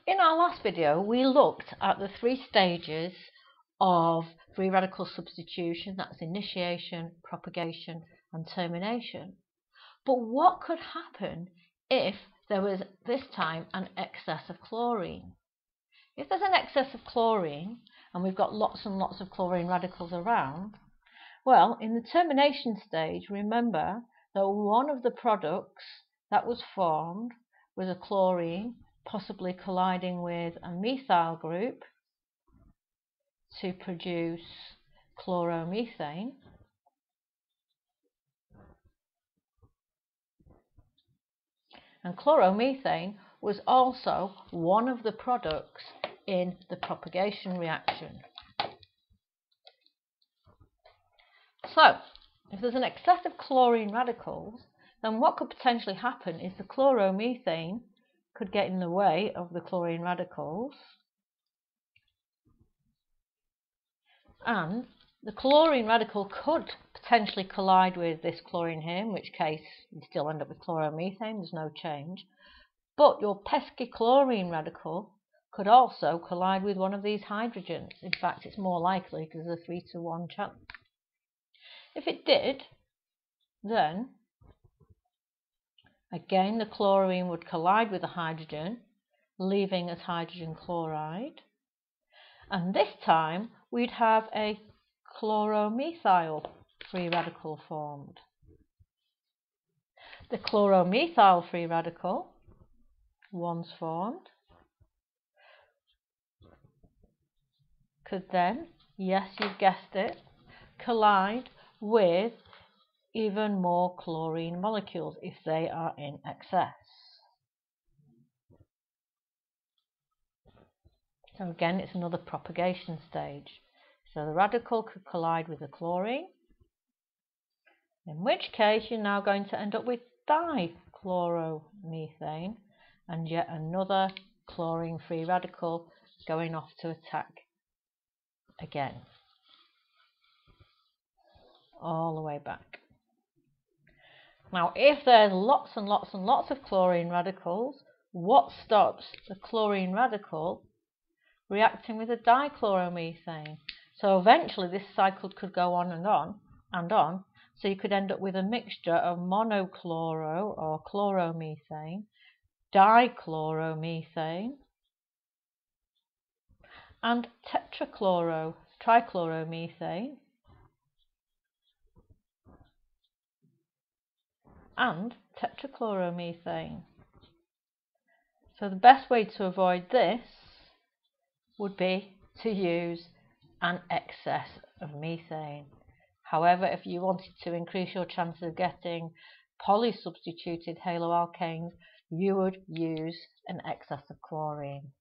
In our last video, we looked at the three stages of free radical substitution. That's initiation, propagation, and termination. But what could happen if there was this time an excess of chlorine? If there's an excess of chlorine and we've got lots and lots of chlorine radicals around, well, in the termination stage, remember that one of the products that was formed was a chlorine possibly colliding with a methyl group to produce chloromethane. And chloromethane was also one of the products in the propagation reaction. So, if there's an excess of chlorine radicals, then what could potentially happen is the chloromethane could get in the way of the chlorine radicals, and the chlorine radical could potentially collide with this chlorine here, in which case you still end up with chloromethane, there's no change. But your pesky chlorine radical could also collide with one of these hydrogens. In fact, it's more likely because there's a 3-to-1 chance. If it did, then again the chlorine would collide with the hydrogen, leaving as hydrogen chloride. And this time we'd have a chloromethyl free radical formed. The chloromethyl free radical, once formed, could then, yes, you've guessed it, collide with even more chlorine molecules if they are in excess. So again, it's another propagation stage. So the radical could collide with the chlorine, in which case you're now going to end up with dichloromethane and yet another chlorine-free radical going off to attack again, all the way back. Now, if there's lots and lots and lots of chlorine radicals, what stops the chlorine radical reacting with a dichloromethane? So eventually this cycle could go on and on and on, so you could end up with a mixture of monochloro or chloromethane, dichloromethane, and trichloromethane, and tetrachloromethane. So the best way to avoid this would be to use an excess of methane. However, if you wanted to increase your chances of getting polysubstituted haloalkanes, you would use an excess of chlorine.